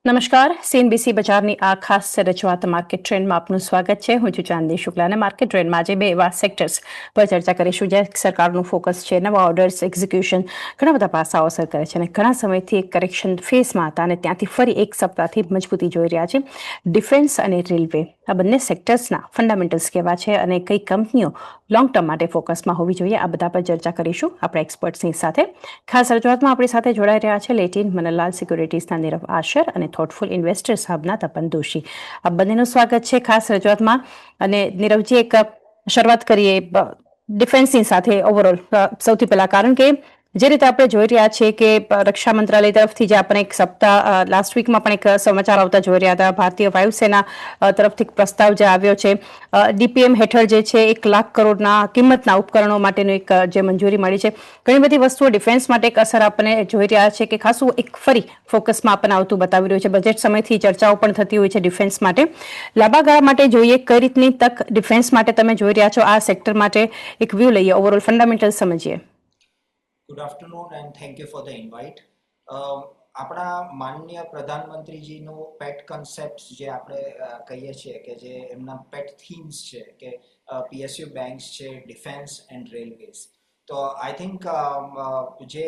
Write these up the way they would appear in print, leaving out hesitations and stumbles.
નમસ્કાર, સીએનબીસી બજારની આ ખાસ રજૂઆત માર્કેટ ટ્રેન્ડમાં આપનું સ્વાગત છે. હું છું ચાંદની શુક્લા અને માર્કેટ ટ્રેન્ડમાં આજે બે એવા સેક્ટર્સ પર ચર્ચા કરીશું જ્યાં સરકારનું ફોકસ છે, નવા ઓર્ડર્સ, એક્ઝિક્યુશન, ઘણા બધા પાસાઓ અસર કરે છે અને ઘણા સમયથી એક કરેક્શન ફેઝમાં હતા અને ત્યાંથી ફરી એક સપ્તાહથી મજબૂતી જોઈ રહ્યા છે. ડિફેન્સ અને રેલવે આ બંને સેક્ટર્સના ફંડામેન્ટલ્સ કેવા છે અને કઈ કંપનીઓ લોંગ ટર્મ માટે ફોકસમાં હોવી જોઈએ, આ બધા પર ચર્ચા કરીશું આપણા એક્સપર્ટ્સની સાથે. ખાસ રજૂઆતમાં આપણી સાથે જોડાઈ રહ્યા છે લેટિન મનલાલ સિક્યુરિટીઝના નીરવ આશર અને થોટફુલ ઇન્વેસ્ટર્સ હબના તપન દોશી. આ બંનેનું સ્વાગત છે ખાસ રજૂઆતમાં. અને નીરવજી, એક શરૂઆત કરીએ ડિફેન્સની સાથે ઓવરઓલ સૌથી પહેલા, કારણ કે જે રીતે આપણે જોઈ રહ્યા છીએ કે રક્ષા મંત્રાલય તરફથી જે આપણે એક સપ્તાહ લાસ્ટ વીકમાં પણ એક સમાચાર આવતા જોઈ રહ્યા હતા, ભારતીય વાયુસેના તરફથી પ્રસ્તાવ જે આવ્યો છે ડીપીએમ હેઠળ જે છે 1 લાખ કરોડના કિંમતના ઉપકરણો માટેનું એક જે મંજૂરી મળી છે. ઘણી બધી વસ્તુઓ ડિફેન્સ માટે એક અસર આપણે જોઈ રહ્યા છે કે ખાસું એક ફરી ફોકસમાં આપણને આવતું બતાવી રહ્યું છે. બજેટ સમયથી ચર્ચાઓ પણ થતી હોય છે ડિફેન્સ માટે. લાંબા ગાળા માટે જોઈએ કઈ રીતની તક ડિફેન્સ માટે તમે જોઈ રહ્યા છો, આ સેક્ટર માટે એક વ્યૂ લઈએ, ઓવરઓલ ફંડામેન્ટલ સમજીએ. Good afternoon and thank you for the invite. આપણા માનનીય પ્રધાનમંત્રીજીનું પેટ કન્સેપ્ટ જે આપણે કહીએ છીએ કે જે એમના પેટ થીમ્સ છે કે પીએસયુ બેંક્સ છે, ડિફેન્સ એન્ડ રેલવેઝ. તો આઈ થિંક જે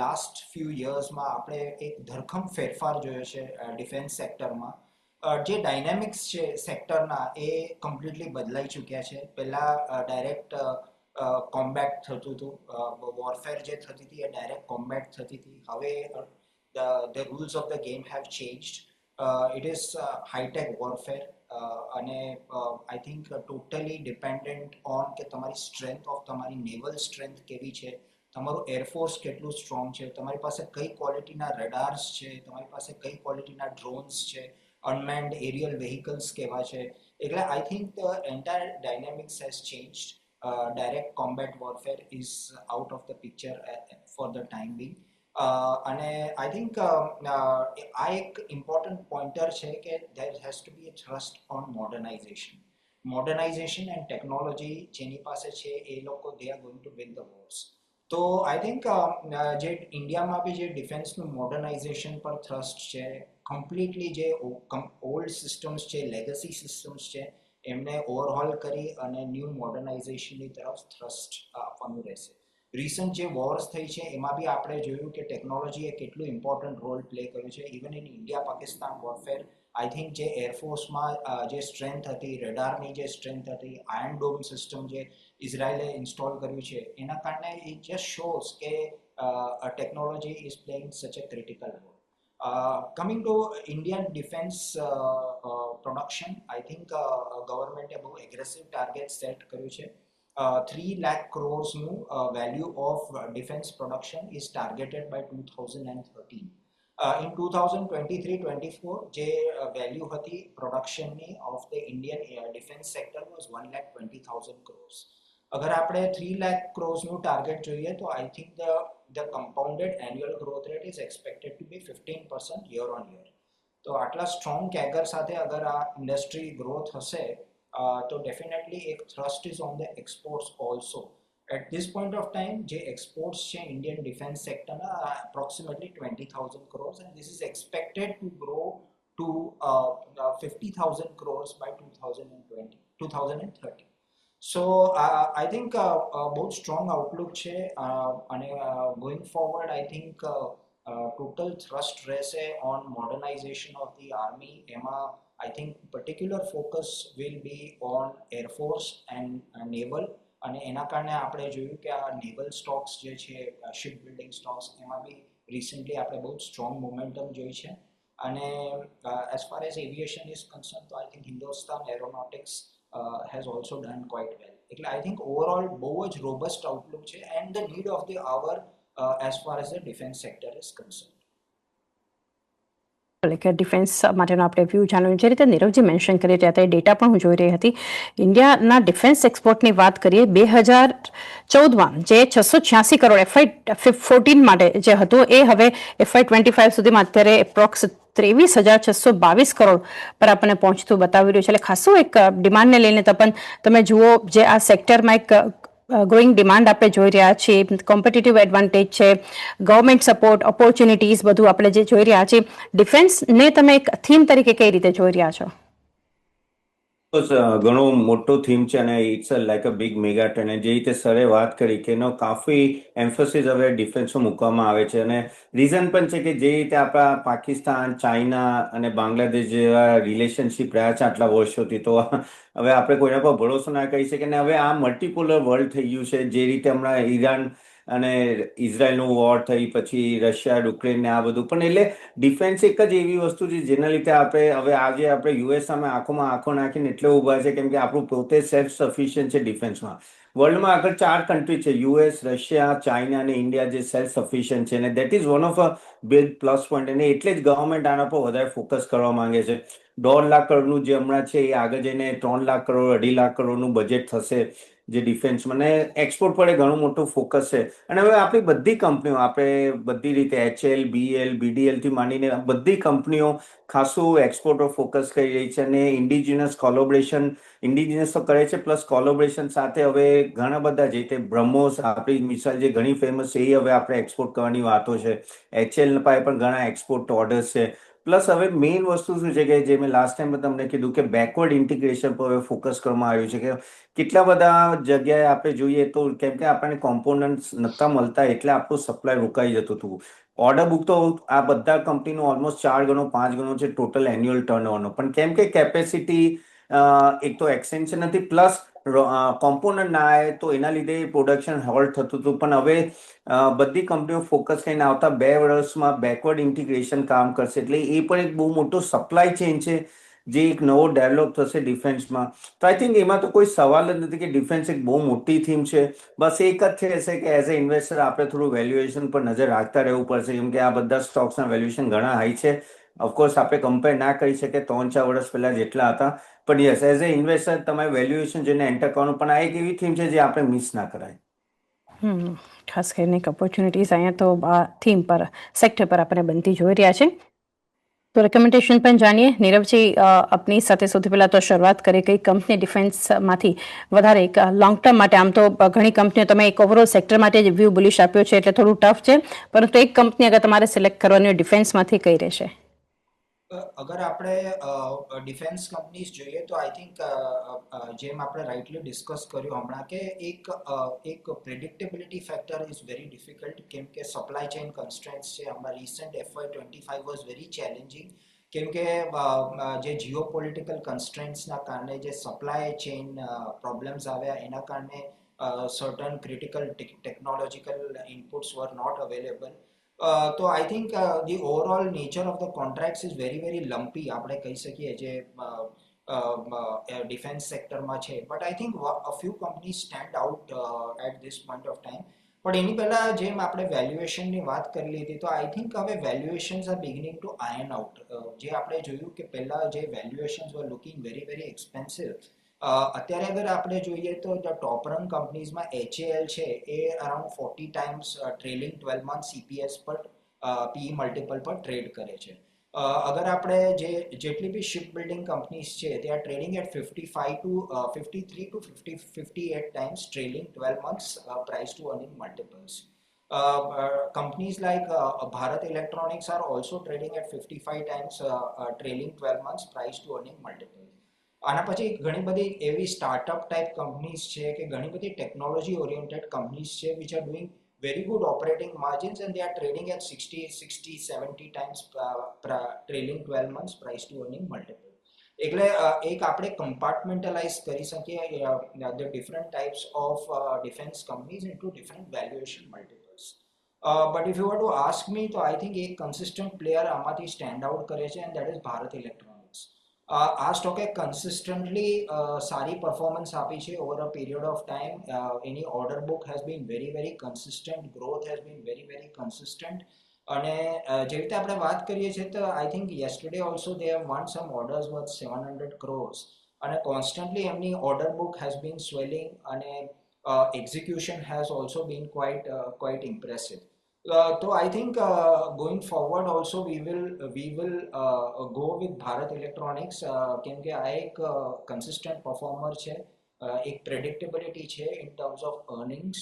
લાસ્ટ ફ્યુ યર્સમાં આપણે એક ધરખમ ફેરફાર જોયો છે ડિફેન્સ સેક્ટરમાં. જે ડાયનેમિક્સ છે સેક્ટરના એ કમ્પ્લીટલી બદલાઈ ચૂક્યા છે. પહેલાં ડાયરેક્ટ કોમ્બેટ થતું હતું, વોરફેર જે થતી હતી એ ડાયરેક્ટ કોમ્બેટ થતી હતી. હવે the rules of the game have changed. It is high-tech warfare અને I think totally dependent on કે તમારી સ્ટ્રેન્થ ઓફ તમારી નેવલ સ્ટ્રેન્થ કેવી છે, તમારું એરફોર્સ કેટલું સ્ટ્રોંગ છે, તમારી પાસે કઈ ક્વોલિટીના રડાર્સ છે, તમારી પાસે કઈ ક્વોલિટીના ડ્રોન્સ છે, અનમેન્ડ એરિયલ વેહિકલ્સ કેવા છે. એટલે I think the entire dynamics has changed. Direct combat warfare is out of the picture for the time being. અને I think આ એક important pointer છે કે there has to be a thrust on modernization. Modernization and technology જેની પાસે છે એ લોકો they are going to win the wars. તો આઈ થિંક જે ઇન્ડિયામાં બી જે ડિફેન્સનું મોડર્નાઇઝેશન પર થ્રસ્ટ છે, કમ્પ્લીટલી જે ઓલ્ડ સિસ્ટમ્સ છે, લેગસી સિસ્ટમ્સ છે, એમને ઓવરહોલ કરી અને ન્યૂ મોડર્નાઇઝેશનની તરફ થ્રસ્ટ આપવાનું રહેશે. રિસન્ટ જે વોર્સ થઈ છે એમાં બી આપણે જોયું કે ટેકનોલોજીએ કેટલું ઇમ્પોર્ટન્ટ રોલ પ્લે કર્યું છે. Even in India Pakistan warfare I think જે એરફોર્સમાં જે સ્ટ્રેન્થ હતી, રેડારની જે સ્ટ્રેન્થ હતી, આયર્ન ડોમ સિસ્ટમ જે ઇઝરાયલે ઇન્સ્ટોલ કર્યું છે, એના કારણે ઇટ જસ્ટ શોઝ કે technology is playing such a critical role. Coming to Indian defense production, I think government a બહુ aggressive target set કર્યું છે. 3 lakh crores નું value of defense production is targeted by 2013. In 2023-24 જે value હતી productionની of the Indian defense sector was 1,20,000 crores. અગર આપણે 3 lakh crores નું target જોઈએ તો I think the compounded annual growth rate is expected to be 15% year on year. તો આટલા strong કેગર સાથે અગર આ ઇન્ડસ્ટ્રી ગ્રો થશે તો ડેફિનેટલી એક thrust is on the exports also. At this point of time જે એક્સપોર્ટ્સ છે ઇન્ડિયન ડિફેન્સ સેક્ટરના approximately 20,000 crores and this is expected to grow to 50,000 crores by 2030. So I think બહુ strong outlook છે અને going forward I think total thrust રહેશે on modernisation of the army. એમાં I think particular focus will be on air force and naval. અને એના કારણે આપણે જોયું કે આ નેવલ સ્ટોક્સ જે છે, શિપ બિલ્ડિંગ સ્ટોક્સ, એમાં બી રિસન્ટલી આપણે બહુ સ્ટ્રોંગ મોમેન્ટમ જોઈ છે. અને as far as aviation is concern તો I think Hindustan Aeronautics has also done quite well. એટલે I think overall બહુ જ robust outlook છે and the need of the hour as far as the defense sector is concerned. કે defence માટેનો આપણે view જાણ્યું. જે રીતે નીરવજી મેન્શન કરી રહ્યા હતા એ ડેટા પણ હું જોઈ રહી હતી. ઇન્ડિયાના ડિફેન્સ એક્સપોર્ટની વાત કરીએ 2014માં જે 686 કરોડ FY14 માટે જે હતું એ હવે FY25 સુધીમાં અત્યારે એપ્રોક્સ 23,622 કરોડ પર આપણને પહોંચતું બતાવી રહ્યું છે. એટલે ખાસું એક ડિમાન્ડને લઈને તપન તમે જુઓ જે આ સેક્ટરમાં એક ગ્રોઈંગ ડિમાન્ડ આપણે જોઈ રહ્યા છીએ, કોમ્પિટિટિવ એડવાન્ટેજ છે, ગવર્મેન્ટ સપોર્ટ, ઓપોર્ચ્યુનિટીઝ બધું આપણે જે જોઈ રહ્યા છીએ, ડિફેન્સને તમે એક થીમ તરીકે કઈ રીતે જોઈ રહ્યા છો? ઘણો મોટો થીમ છે અને it's like a big mega trend. જે રીતે સરે વાત કરી કે એનો કાફી એમ્ફોસિસ હવે ડિફેન્સમાં મૂકવામાં આવે છે અને રીઝન પણ છે કે જે રીતે આપણા પાકિસ્તાન, ચાઇના અને બાંગ્લાદેશ જેવા રિલેશનશિપ રહ્યા છે આટલા વર્ષોથી, તો હવે આપણે કોઈના પર ભરોસો ના કરી શકીએ. અને હવે આ મલ્ટીપોલર વર્લ્ડ થઈ ગયું છે. જે રીતે હમણાં ઈરાન અને ઇઝરાયલનું વોર થઈ, પછી રશિયા યુક્રેન ને આ બધું પણ, એટલે ડિફેન્સ એક જ એવી વસ્તુ છે જેના લીધે આપણે હવે આજે આપણે યુએસ સામે આંખોમાં આંખો નાખીને એટલે ઊભા છે કેમ કે આપણું પોતે સેલ્ફ સફિશિયન્ટ છે ડિફેન્સમાં. વર્લ્ડમાં આગળ 4 કન્ટ્રી છે, યુએસ, રશિયા, ચાઇના અને ઇન્ડિયા, જે સેલ્ફ સફિશિયન્ટ છે અને that is one of a big plus point. અને એટલે જ ગવર્મેન્ટ આના પર વધારે ફોકસ કરવા માંગે છે. 1.5 લાખ કરોડનું જે હમણાં છે એ આગળ જઈને 3 લાખ કરોડ, 2.5 લાખ કરોડનું બજેટ થશે જે ડિફેન્સમાં. અને એક્સપોર્ટ પર ઘણું મોટું ફોકસ છે. અને હવે આપણી બધી કંપનીઓ, આપણે બધી રીતે HL, BL, BDL થી માંડીને બધી કંપનીઓ ખાસું એક્સપોર્ટ પર ફોકસ કરી રહી છે અને ઇન્ડિજિનસ તો કરે છે, પ્લસ કોલોબરેશન સાથે હવે ઘણા બધા, જે તે બ્રહ્મોસ આપણી મિસાઇલ જે ઘણી ફેમસ છે, એ હવે આપણે એક્સપોર્ટ કરવાની વાતો છે. HL પાસે પણ ઘણા એક્સપોર્ટ ઓર્ડર્સ છે. પ્લસ હવે મેઇન વસ્તુ શું છે કે જે મેં લાસ્ટ ટાઈમ તમને કીધું કે બેકવર્ડ ઇન્ટિગ્રેશન પર હવે ફોકસ કરવામાં આવ્યું છે. કે કેટલા બધા જગ્યાએ આપણે જોઈએ તો, કેમ કે આપણને કોમ્પોનન્ટ્સ નહોતા મળતા એટલે આપણું સપ્લાય રોકાઈ જતું હતું. ઓર્ડર બુક તો આ બધા કંપનીનો ઓલમોસ્ટ 4 ગણો 5 ગણો છે ટોટલ એન્યુઅલ ટર્નઓવરનો. પણ કેમ કે કેપેસિટી એક તો એક્સટેન્શન નથી, પ્લસ કોમ્પોનન્ટ ના આવે તો એના લીધે પ્રોડક્શન હોલ્ટ થતું હતું. પણ હવે બધી કંપનીઓ ફોકસ કરીને આવતા 2 વર્ષમાં બેકવર્ડ ઇન્ટિગ્રેશન કામ કરશે. એટલે એ પણ એક બહુ મોટો સપ્લાય ચેઇન છે જે એક નવો ડેવલપ થશે ડિફેન્સમાં. તો આઈ થિંક એમાં તો કોઈ સવાલ જ નથી કે ડિફેન્સ એક બહુ મોટી થીમ છે. બસ એક જ છે કે એઝ અ ઇન્વેસ્ટર આપણે થોડું વેલ્યુએશન પર નજર રાખતા રહેવું પડશે, કેમ કે આ બધા સ્ટોક્સના વેલ્યુએશન ઘણા હાઈ છે. ઓફકોર્સ આપણે કમ્પેર ના કરી શકીએ 3-4 વર્ષ પહેલા જેટલા હતા, પણ યસ, એઝ અ ઇન્વેસ્ટર તમારે વેલ્યુએશન જોઈને એન્ટર કરવાનું. પણ આ એક એવી થીમ છે જે આપણે મિસ ના કરાય. ખાસ કરીને એક ઓપોર્ચ્યુનિટીઝ અહીંયા તો આ થીમ પર, સેક્ટર પર આપણે બનતી જોઈ રહ્યા છે. તો રેકમેન્ડેશન પણ જાણીએ. નીરવજી, આપની સાથે સૌથી પહેલાં તો શરૂઆત કરીએ, કઈ કંપની ડિફેન્સમાંથી વધારે એક લોંગ ટર્મ માટે, આમ તો ઘણી કંપનીઓ, તમે એક ઓવરઓલ સેક્ટર માટે જ વ્યૂ બુલિશ આપ્યો છે એટલે થોડું ટફ છે, પરંતુ એક કંપની અગર તમારે સિલેક્ટ કરવાની હોય ડિફેન્સમાંથી, કઈ રહેશે? અગર આપણે ડિફેન્સ કંપનીઝ જોઈએ તો આઈ થિંક જેમ આપણે રાઇટલી ડિસ્કસ કર્યું હમણાં કે એક પ્રેડિક્ટેબિલિટી ફેક્ટર ઇઝ વેરી ડિફિકલ્ટ, કેમ કે સપ્લાય ચેઇન કન્સ્ટ્રેન્ટ્સ છે. હમણાં recent FY25 was very challenging, કેમ કે જે જીઓ પોલિટિકલ કન્સ્ટ્રેન્ટ્સના કારણે જે સપ્લાય ચેઇન પ્રોબ્લેમ્સ આવ્યા, એના કારણે certain critical technological inputs were not available. તો I think the overall nature of the contracts is very very lumpy, આપણે કહી શકીએ, જે ડિફેન્સ સેક્ટરમાં છે. But I think a few companies stand out at this point of time. પણ એની પહેલા જેમ આપણે વેલ્યુએશનની વાત કરી લીધી, તો આઈ થિંક હવે valuations are beginning to iron out. જે આપણે જોયું કે પહેલા જે valuations were looking very very expensive, અત્યારે અગર આપણે જોઈએ તો ધ ટોપ રન કંપનીઝમાં HAL છે, એ around 40 times trailing 12 month CPS પર PE મલ્ટિપલ પર ટ્રેડ કરે છે. અગર આપણે જેટલી બી શિપ બિલ્ડિંગ કંપનીઝ છે, they are trading at 55 to 53 to 58 times trailing 12 months price to earning multiples. Companies like Bharat Electronics are also trading at 55 times trailing 12 months price to earning multiples. આના પછી ઘણી બધી એવી startup type companies છે કે ઘણી બધી technology oriented companies છે which are doing very good operating margins and they are trading at 60, 70 times trailing 12 months price to earning multiple. એટલે એક આપણે કમ્પાર્ટમેન્ટલાઇઝ કરી શકીએ the different types of defense companies into different valuation multiples. But if you were to ask me, તો I think એક consistent player આમાંથી stand out કરે છે and that is Bharat Electronics. આ સ્ટોકે કન્સિસ્ટન્ટલી સારી પરફોર્મન્સ આપી છે over a period of time. એની order book has been very very consistent, growth has been very very consistent. અને જે રીતે આપણે વાત કરીએ છીએ તો I think yesterday also they have won some orders worth 700 crores, અને કોન્સ્ટન્ટલી એમની order book has been swelling અને execution has also been quite impressive. So I think going forward also we will go with Bharat Electronics, કેમ કે આ એક consistent performer છે એક પ્રેડિક્ટેબિલિટી છે ઇન ટર્મ્સ ઓફ અર્નિંગ્સ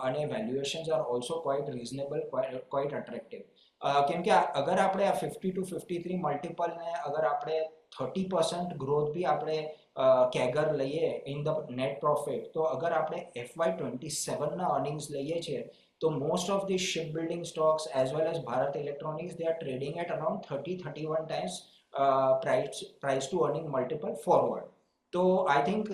અને valuations are also quite reasonable, quite attractive. કેમ કે અગર આપણે આ 50 to 53 મલ્ટિપલને અગર આપણે 30% ગ્રોથ બી આપણે કેગર લઈએ ઇન ધ નેટ પ્રોફિટ, તો અગર આપણે FY27ના અર્નિંગ્સ લઈએ છીએ તો most of the ship building stocks as well as Bharat Electronics they are trading at around 30-31 times price to earning multiple forward. तो I think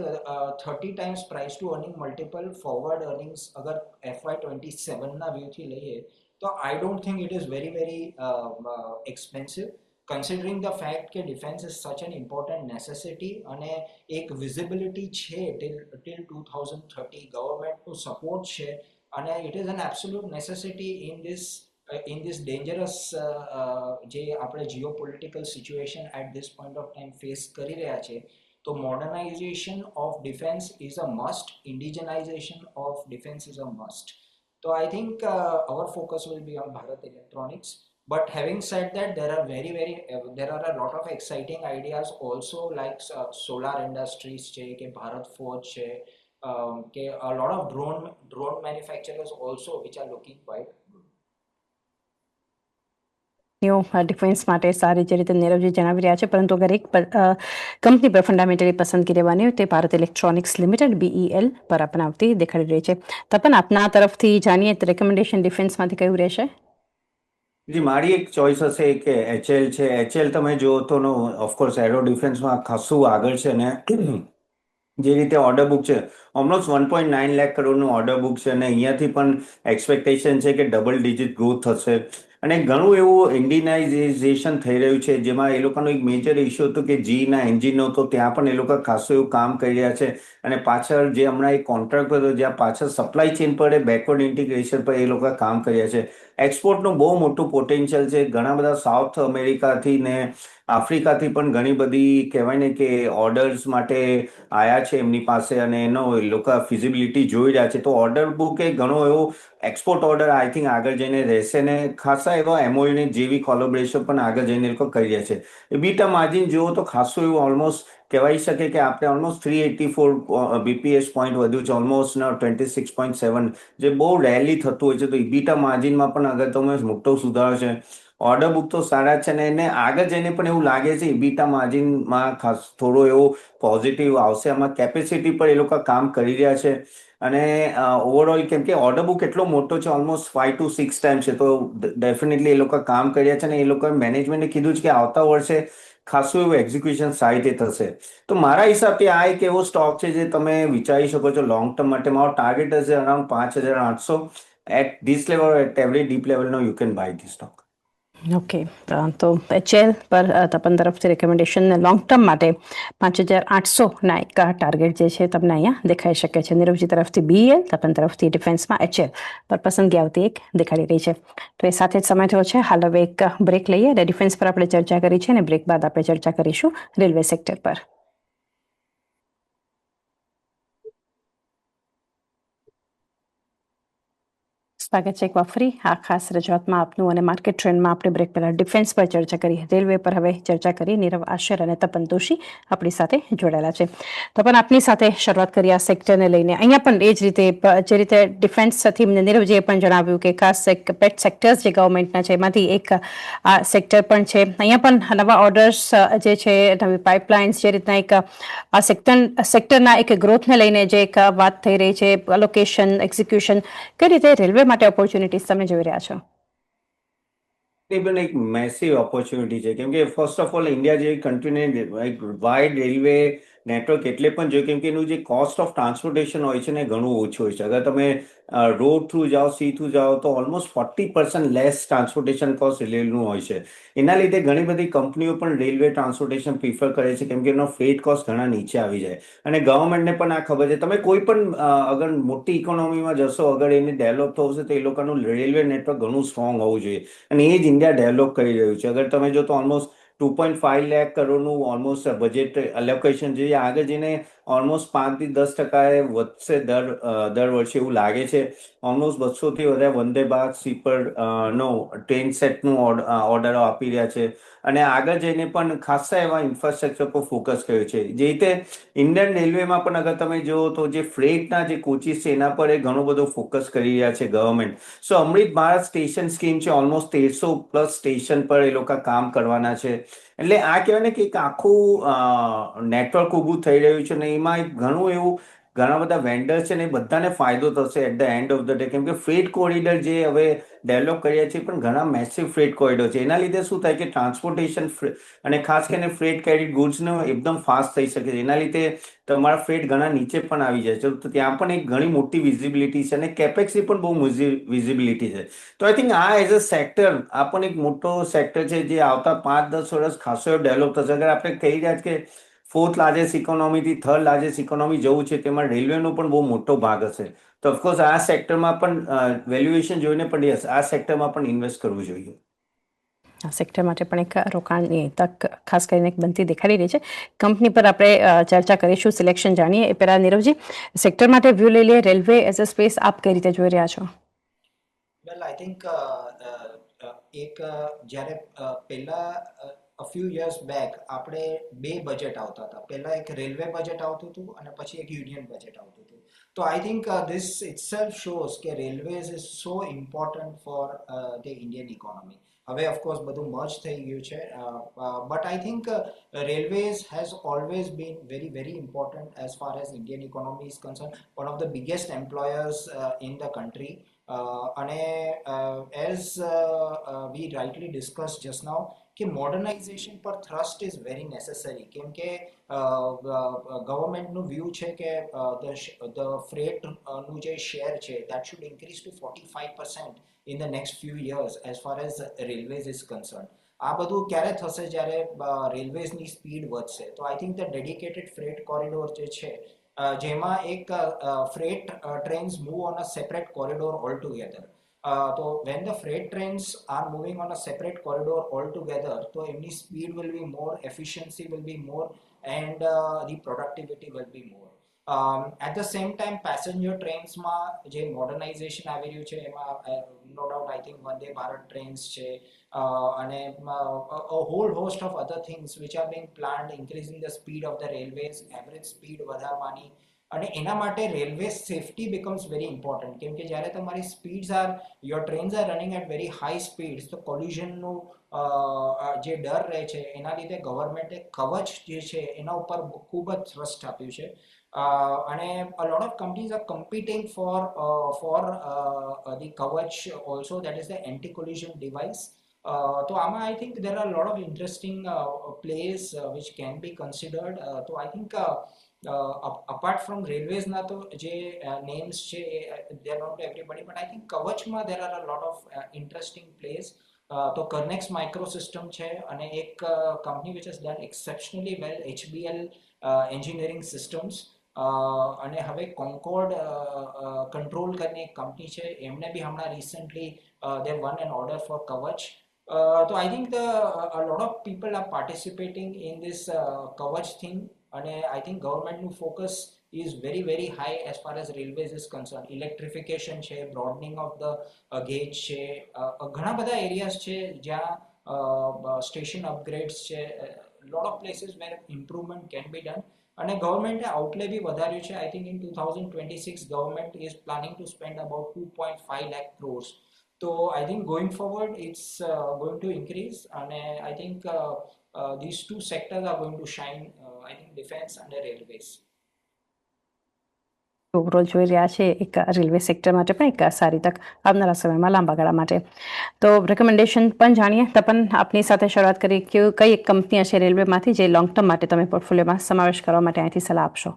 30 times price to earning multiple forward earnings अगर FY27 ना view थी लઈએ तो I don't think it is very expensive considering the fact કે defense is such an important necessity અને એક visibility છે till 2030 government નું support છે અને it is an absolute necessity in this dangerous જે આપણે geopolitical situation at this point of time face કરી રહ્યા છે. So modernization of defense is a must, indigenization of defense is a must. So I think our focus will be on Bharat Electronics. But having said that, there are a lot of exciting ideas also like solar industries, ke Bharat Forge, ke a lot of drone manufacturers also which are looking quite good. Defence માટે સારી જે રીતે નીરવજી જણાવી રહ્યા છે, પરંતુ અગર એક કંપની પર ફંડામેન્ટલી પસંદગી લેવાની હોય તે ભારત ઇલેક્ટ્રોનિક્સ લિમિટેડ BEL પર અપનાવતી દેખાડી રહી છે. તપન આપના તરફથી જાણીએ તો રેકમેન્ડેશન ડિફેન્સમાંથી કયું રહેશે? જી, મારી એક ચોઇસ હશે કે HL છે. HL તમે જુઓ તો ઓફકોર્સ એરો ડિફેન્સમાં ખાસું આગળ છે ને જે રીતે ઓર્ડર બુક છે ઓલમોસ્ટ 1.9 લાખ કરોડનું ઓર્ડર બુક છે અને અહીંયાથી પણ એક્સપેક્ટેશન છે કે ડબલ ડિજિટ ગ્રોથ થશે અને ઘણું એવું ઇન્ડિયનાઇઝેશન થઈ રહ્યું છે જેમાં એ લોકોનો એક મેજર ઇશ્યુ હતો કે જીના એન્જિન હતો, ત્યાં પણ એ લોકો ખાસું એવું કામ કરી રહ્યા છે અને પાછળ જે હમણાં એક કોન્ટ્રાક્ટ હતો જ્યાં પાછળ સપ્લાય ચેન પર બેકવર્ડ ઇન્ટિગ્રેશન પર એ લોકો કામ કરી રહ્યા છે. એક્સપોર્ટનું બહુ મોટું પોટેન્શિયલ છે. ઘણા બધા સાઉથ અમેરિકાથી ને આફ્રિકાથી પણ ઘણી બધી કહેવાય ને કે ઓર્ડર્સ માટે આયા છે એમની પાસે અને એનો લોકો ફિઝિબિલિટી જોઈ રહ્યા છે. તો ઓર્ડર બુક એ ઘણો એવો એક્સપોર્ટ ઓર્ડર આઈ થિંક આગળ જઈને રહેશે ને ખાસા એવા MOU ને જેવી કોલોબરેશન પણ આગળ જઈને એ લોકો કરી રહ્યા છે. EBITDA માર્જિન જુઓ તો ખાસું એવું ઓલમોસ્ટ કહેવાય શકે કે આપણે ઓલમોસ્ટ 384 BPS પોઈન્ટ વધ્યું છે, ઓલમોસ્ટ 26.7, જે બહુ રેરલી થતું હોય છે. તો EBITDA માર્જિનમાં પણ અગર તમે મોટો સુધારો છે. ઓર્ડર બુક તો સારા છે ને એને આગળ જઈને પણ એવું લાગે છે EBITDA માર્જિનમાં ખાસ થોડો એવો પોઝિટિવ આવશે. આમાં કેપેસિટી પર એ લોકો કામ કરી રહ્યા છે અને ઓવરઓલ કેમ કે ઓર્ડર બુક એટલો મોટો છે, ઓલમોસ્ટ 5 to 6 ટાઈમ છે, તો ડેફિનેટલી એ લોકો કામ કરી રહ્યા છે અને એ લોકો મેનેજમેન્ટે કીધું છે કે આવતા વર્ષે ખાસું એવું એક્ઝિક્યુશન સારી રીતે થશે. તો મારા હિસાબથી આ એક એવો સ્ટોક છે જે તમે વિચારી શકો છો લોંગ ટર્મ માટે. મારો ટાર્ગેટ હશે around 5,800 at this level, at every dip લેવલનો you can buy this stock. Okay, તો HL પર તપન તરફથી રેકમેન્ડેશન લોંગ ટર્મ માટે 5,800ના એક ટાર્ગેટ જે છે તમને અહીંયા દેખાઈ શકે છે. નીરવજી તરફથી BEL, તપન તરફથી ડિફેન્સમાં HL પર પસંદગી આવતી એક દેખાડી રહી છે. તો એ સાથે જ સમય થયો છે હાલ હવે એક બ્રેક લઈએ અને ડિફેન્સ પર આપણે ચર્ચા કરી છે અને બ્રેક બાદ આપણે ચર્ચા કરીશું રેલવે સેક્ટર પર. સ્વાગત છે એક વાર ફરી આ ખાસ રજૂઆતમાં આપનું અને માર્કેટ ટ્રેન્ડમાં આપણે બ્રેક પહેલા ડિફેન્સ પર ચર્ચા કરી, રેલવે પર હવે ચર્ચા કરી. નીરવ આશર અને તપન દોશી આપણી સાથે જોડાયેલા છે. તપન, આપની સાથે શરૂઆત કરી આ સેક્ટરને લઈને. અહીંયા પણ એ જ રીતે જે રીતે ડિફેન્સથી નીરવજીએ પણ જણાવ્યું કે ખાસ પેટ સેક્ટર્સ જે ગવર્મેન્ટના છે એમાંથી એક આ સેક્ટર પણ છે. અહીંયા પણ નવા ઓર્ડર્સ જે છે, નવી પાઇપલાઇન્સ, જે રીતના એક આ સેક્ટરના એક ગ્રોથને લઈને જે એક વાત થઈ રહી છે, અલોકેશન, એક્ઝિક્યુશન, કઈ રીતે રેલવે માટે ઓપોર્ચ્યુનિટીઝ તમે જોઈ રહ્યા છો? એ પણ એક મેસિવ ઓપોર્ચ્યુનિટી છે કેમ કે ફર્સ્ટ ઓફ ઓલ ઇન્ડિયા જેવી કન્ટ્રીને એક વાઇડ રેલવે નેટવર્ક એટલે પણ જોઈએ કેમ કે એનું જે કોસ્ટ ઓફ ટ્રાન્સપોર્ટેશન હોય છે ને ઘણું ઓછું હોય છે. અગર તમે રોડ થ્રુ જાઓ, સી થ્રુ જાઓ તો ઓલમોસ્ટ 40% લેસ ટ્રાન્સપોર્ટેશન કોસ્ટ રેલવેનું હોય છે. એના લીધે ઘણી બધી કંપનીઓ પણ રેલવે ટ્રાન્સપોર્ટેશન પ્રિફર કરે છે કેમ કે એનો ફ્રેટ કોસ્ટ ઘણા નીચે આવી જાય અને ગવર્મેન્ટને પણ આ ખબર છે. તમે કોઈ પણ અગર મોટી ઇકોનોમીમાં જશો, અગર એને ડેવલપ થવું છે તો એ લોકોનું રેલવે નેટવર્ક ઘણું સ્ટ્રોંગ હોવું જોઈએ અને એ જ ઇન્ડિયા ડેવલપ કરી રહ્યું છે. અગર તમે જો તો ઓલમોસ્ટ 2.5 લાખ કરોડનું ઓલમોસ્ટ બજેટ એલોકેશન જે આગળ જઈને ઓલમોસ્ટ 5 થી 10% વધશે દર વર્ષે એવું લાગે છે. ઓલમોસ્ટ 200થી વધારે વંદે ભારત સ્લીપર નો ટ્રેન સેટનું ઓર્ડરો આપી રહ્યા છે અને આગળ જઈને પણ ખાસા એવા ઇન્ફ્રાસ્ટ્રક્ચર પર ફોકસ કર્યું છે. જે રીતે ઇન્ડિયન રેલવેમાં પણ અગર તમે જુઓ તો જે ફ્રેટના જે કોચીસ છે એના પર એ ઘણો બધો ફોકસ કરી રહ્યા છે ગવર્મેન્ટ. સો અમૃત ભારત સ્ટેશન સ્કીમ છે, ઓલમોસ્ટ 1300+ સ્ટેશન પર એ લોકો કામ કરવાના છે. એટલે આ કહેવાય ને કે એક આખું નેટવર્ક ઊભું થઈ રહ્યું છે ને એમાં એક ઘણા બધા વેન્ડર્સ છે ને એ બધાને ફાયદો થશે at the end of the day. કેમ કે ફ્રેટ કોરિડોર જે હવે ડેવલપ કર્યા છે પણ ઘણા મેસિવ ફ્રેટ કોરિડોર છે. એના લીધે શું થાય કે ટ્રાન્સપોર્ટેશન અને ખાસ કરીને ફ્રેટ કેરી ગુડ્સનો એકદમ ફાસ્ટ થઈ શકે છે. એના લીધે તમારા ફ્રેટ ઘણા નીચે પણ આવી જાય છે. તો ત્યાં પણ એક ઘણી મોટી વિઝિબિલિટી છે અને કેપેક્સની પણ બહુ વિઝિબિલિટી છે. તો આઈ થિંક આ એઝ અ સેક્ટર આ પણ એક મોટો સેક્ટર છે જે આવતા 5-10 વર્ષ ખાસો ડેવલપ થશે. અગર આપણે કહી રહ્યા કે ફોર્થ લાર્જેસ્ટ ઇકોનોમીથી થર્ડ લાર્જેસ્ટ ઇકોનોમી જવું છે તેમાં રેલવેનો પણ બહુ મોટો ભાગ હશે. તો ઓફકોર્સ આ સેક્ટરમાં પણ વેલ્યુએશન જોઈને પણ યસ આ સેક્ટરમાં પણ ઇન્વેસ્ટ કરવું જોઈએ. આ સેક્ટર માટે પણ એક રોકાણની તક ખાસ કરીને એક બનતી દેખાડી રહી છે. કંપની પર આપણે ચર્ચા કરીશું, સિલેક્શન જાણીએ એ પહેલા નીરવજી સેક્ટર માટે વ્યૂ લઈ લઈએ. રેલવે એઝ અ સ્પેસ આપ કઈ રીતે જોઈ રહ્યા છો? વેલ આઈ થિંક એક જ્યારે પહેલા a few years back આપણે બે બજેટ આવતા હતા. પહેલા એક રેલવે બજેટ આવતું હતું અને પછી એક યુનિયન બજેટ આવતું હતું. તો I think this itself shows કે railways is so important for the Indian economy. હવે ઓફકોર્સ બધું મર્જ થઈ ગયું છે but I think railways has always been very very important as far as Indian economy is concerned, one of the biggest employers in the country. અને as we rightly discussed just now કે modernisation પર thrust is very necessary. કેમ કે ગવર્મેન્ટનું view છે કે the ફ્રેટનું જે share છે that should increase to 45% in the next few years as far as railways is concerned. આ બધું ક્યારે થશે? જ્યારે રેલવેઝની સ્પીડ વધશે. તો I think the dedicated freight corridor જે છે જેમાં એક freight trains move on a separate corridor altogether. So when the freight trains are moving on a separate corridor altogether, so any speed will be more, efficiency will be more, and the productivity will be more. At the same time, passenger trains માં જે modernization આવી રહ્યું છે એમાં no doubt I think Vande Bharat trains છે અને a whole host of other things which are being planned, increasing the speed of the railways, average speed વધારવાની. અને એના માટે railway safety becomes very important. કેમ કે જ્યારે તમારી speeds are your trains are running at very high speeds તો કોલિઝનનું જે ડર રહે છે એના લીધે ગવર્મેન્ટે કવચ જે છે એના ઉપર ખૂબ જ થ્રસ્ટ આપ્યું છે. અને a lot of companies are competing for the Kavach also, that is the anti-collision device. So I think there are a lot of interesting plays which can be considered. So I think apart from railways na to je names che they are not everybody, but I think Kavach ma there are a lot of interesting plays. તો Kernex Microsystem છે અને એક company which has done exceptionally well, HBL Engineering Systems. અને હવે કોન્કોર્ડ control કરીને એક company છે, એમને બી હમણાં recently they won an order for Kavach. So I think a lot of people are participating in this Kavach thing, and I think governmentનું focus is very very high as far as railways is concerned. Electrification છે, broadening of the gauge છે, ઘણા બધા areas છે જ્યાં station upgrades છે, lot of places where improvement can be done. અને ગવર્મેન્ટે આઉટલે બી વધાર્યું છે. I think in 2026 government is planning to spend about 2.5 lakh crores. So I think going forward it's going to increase, and I think these two sectors are going to shine. I think defense and railways. Overall જોઈ રહ્યા છે એક railway sector માટે પણ એક સારી તક આવનારા સમયમાં લાંબા ગાળા માટે. તો રેકમેન્ડેશન પણ જાણીએ. તપન, આપની સાથે શરૂઆત કરી કે કઈ એક કંપની હશે રેલવેમાંથી જે લોંગ ટર્મ માટે તમે પોર્ટફોલિયોમાં સમાવેશ કરવા માટે અહીંથી સલાહ આપશો?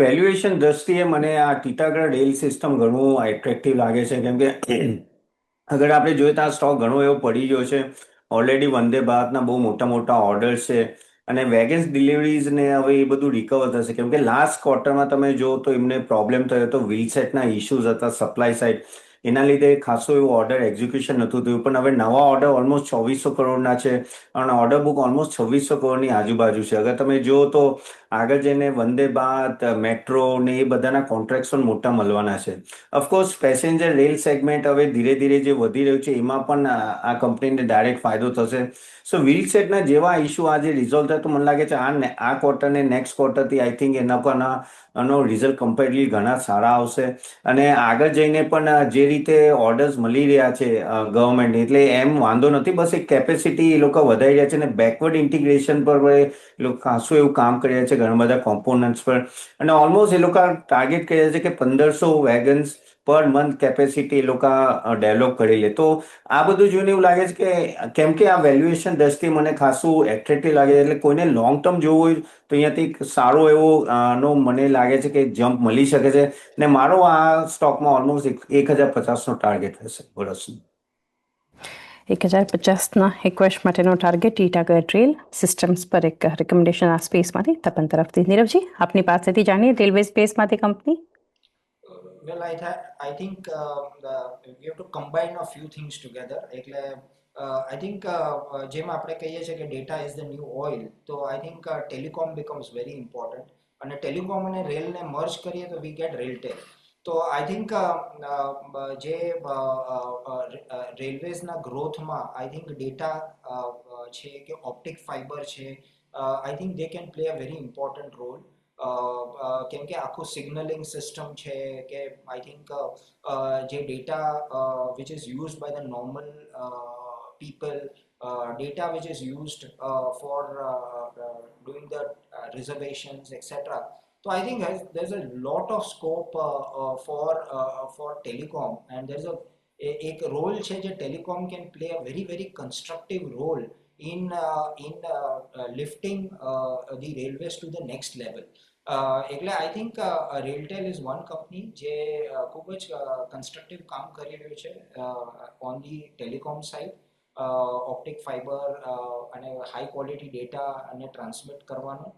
વેલ્યુએશન દ્રષ્ટિએ મને આ ટીટાગઢ રેલ સિસ્ટમ ઘણું એટ્રેક્ટિવ લાગે છે. કેમ કે અગર આપણે જોઈએ તો આ સ્ટોક ઘણો એવો પડી ગયો છે. ઓલરેડી વંદે ભારતના બહુ મોટા મોટા ઓર્ડર્સ છે અને વેગન્સ ડિલિવરીઝ ને હવે એ બધું રિકવર થશે. કેમ કે લાસ્ટ ક્વાર્ટરમાં તમે જો તો એમને પ્રોબ્લેમ થયો હતો, વ્હીલ સેટના ઇશ્યુઝ હતા સપ્લાય સાઇડ. એના લીધે ખાસું એવું ઓર્ડર એક્ઝિક્યુશન નહોતું થયું, પણ હવે નવા ઓર્ડર ઓલમોસ્ટ 2400 કરોડના છે અને ઓર્ડર બુક ઓલમોસ્ટ 2600 કરોડની આજુબાજુ છે. અગર તમે જુઓ તો આગળ જઈને વંદે ભારત, મેટ્રો ને એ બધાના કોન્ટ્રાક્ટ્સ પણ મોટા મળવાના છે. ઓફકોર્સ પેસેન્જર રેલ સેગમેન્ટ હવે ધીરે ધીરે જે વધી રહ્યું છે એમાં પણ આ કંપનીને ડાયરેક્ટ ફાયદો થશે. સો વ્હીલ સેટના જેવા ઇસ્યુ આજે રિઝોલ્વ થાય તો મને લાગે છે આ ક્વાર્ટર ને નેક્સ્ટ ક્વાર્ટરથી આઈ થિંક એના પણ આનો રિઝલ્ટ કમ્પેરેટિવલી ઘણા સારા આવશે. અને આગળ જઈને પણ જે રીતે ઓર્ડર્સ મળી રહ્યા છે ગવર્મેન્ટ, એટલે એમ વાંધો નથી, બસ એક કેપેસિટી એ લોકો વધારી રહ્યા છે અને બેકવર્ડ ઇન્ટિગ્રેશન પર એ લોકો ખાસું એવું કામ કરી રહ્યા છે, ઘણા બધા કોમ્પોનન્ટ્સ પર. અને ઓલમોસ્ટ એ લોકો ટાર્ગેટ કરી રહ્યા છે કે 1500 વેગન્સ પર મંથ કેપેસિટી એ લોકો ડેવલપ કરી લે. તો આ બધું જોઈને એવું લાગે છે કે કેમ કે આ વેલ્યુએશન દ્રષ્ટિએ મને ખાસું એટ્રેક્ટિવ લાગે છે, એટલે કોઈને લોંગ ટર્મ જોવું હોય તો અહીંયાથી સારો એવો નો મને લાગે છે કે જમ્પ મળી શકે છે. ને મારો આ સ્ટોકમાં ઓલમોસ્ટ 1050નો ટાર્ગેટ રહેશે વર્ષનું. 1050ના એક વર્ષ માટેનો ટાર્ગેટ ટીટાગઢ રેલ સિસ્ટમ્સ પર એક રેકમેન્ડેશન આ સ્પેસમાંથી તપન તરફથી. નીરવજી, આપની પાસેથી જાણીએ રેલવે સ્પેસમાંથી company. Well, I think we have to combine a few things together. એટલે I think જેમ આપણે કહીએ છીએ કે data is the new oil, તો I think telecom becomes very important. અને ટેલિકોમ અને રેલને મર્જ કરીએ તો we get રેલટેલ. તો આઈ થિંક જે રેલવેઝના ગ્રોથમાં આઈ થિંક ડેટા છે કે ઓપ્ટિક ફાઇબર છે, I think they can play a very important role. કેમ કે આખું સિગ્નલિંગ સિસ્ટમ છે કે આઈ થિંક જે data which is used by the normal people, data which is used for doing the reservations, etc. So I think there's a lot of scope for telecom, and there's एक role છે જે telecom can play a very very constructive role in lifting the railways to the next level. એટલે I think RailTel is one company જે ખૂબ જ constructive કામ કરી રહ્યું છે on the telecom side. Optic fibre અને હાઈ ક્વોલિટી ડેટા અને ટ્રાન્સમિટ કરવાનો.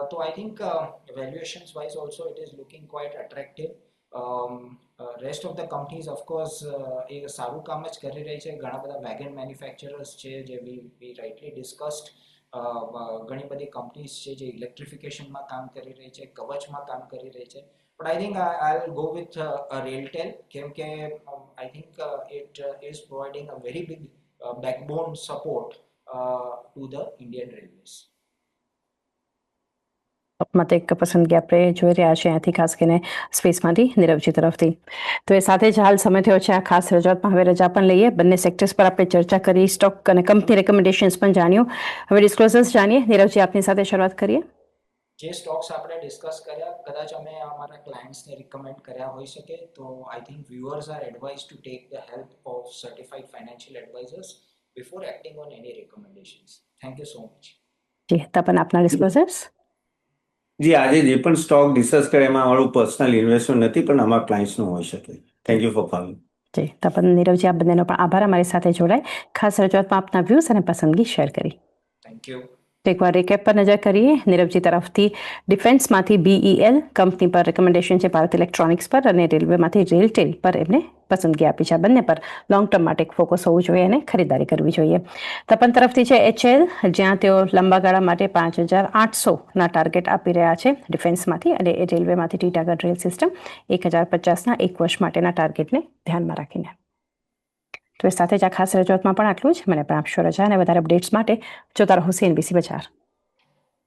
તો I think valuations wise also it is looking quite attractive. Rest of the companies of course એ સારું કામ જ કરી રહી છે. ઘણા બધા વેગન મેન્યુફેક્ચરર્સ છે જે વી રાઇટલી ડિસ્કસ્ડ. ઘણી બધી કંપનીઝ છે જે ઇલેક્ટ્રિફિકેશનમાં કામ કરી રહી છે, કવચમાં કામ કરી રહી છે. But I think I'll go with Railtel, કેમ કે I think it is providing a very big backbone support to the Indian Railways. મત એક પસંદગી આપણે જોઈ રહ્યા છીએ અહીંયાથી, ખાસ કરીને સ્પેસમાંથી નીરવજી તરફથી. તો એ સાથે જ હાલ સમય થયો છે આ ખાસ રજૂઆતમાં હવે રજા પણ લઈએ. બંને સેક્ટર્સ પર આપણે ચર્ચા કરી, સ્ટોક અને કંપની રેકમેન્ડેશન્સ પણ જાણ્યું. હવે ડિસ્ક્લોઝર્સ જાણીએ. નીરવજી, આપની સાથે શરૂઆત કરીએ. જે સ્ટોક્સ આપણે ડિસ્કસ કર્યા કદાચ અમે અમારા ક્લાયન્ટ્સને રિકમેન્ડ કર્યા હોઈ શકે, તો I think viewers are advise to take the help of certified financial advisers before acting on any recommendations. Thank you so much. જી, તપન, આપના ડિસ્ક્લોઝર્સ. જી, આજે જે પણ સ્ટોક ડિસ્કસ કરે એમાં મારું પર્સનલ ઇન્વેસ્ટમેન્ટ નથી, પણ અમારા ક્લાયન્ટ્સનું હોઈ શકે. Thank you for calling. જી, તપન, નીરવજી, આપ બંનેનો પણ આભાર અમારી સાથે જોડાય, ખાસ રજૂઆતમાં આપના વ્યૂઝ અને પસંદગી શેર કરી. Thank you. એકવાર રિકેપ પર નજર કરીએ. નીરવજી તરફથી ડિફેન્સમાંથી BEL કંપની પર રેકમેન્ડેશન છે, ભારત ઇલેક્ટ્રોનિક્સ પર, અને રેલવેમાંથી રેલટેલ પર એમને પસંદગી આપી છે. બંને પર લોંગ ટર્મ માટે ફોકસ હોવું જોઈએ અને ખરીદારી કરવી જોઈએ. તપન તરફથી છે HL, જ્યાં તેઓ લાંબા ગાળા માટે 5800ના ટાર્ગેટ આપી રહ્યા છે ડિફેન્સમાંથી, અને એ રેલવેમાંથી ટીટાગઢ રેલ સિસ્ટમ 1050ના એક વર્ષ માટેના ટાર્ગેટને ધ્યાનમાં રાખીને. તો એ સાથે જ આ ખાસ રજૂઆતમાં પણ આટલું જ. મને પણ આપશો રજા, અને વધારે અપડેટ્સ માટે જોતા રહો CNBC બજાર.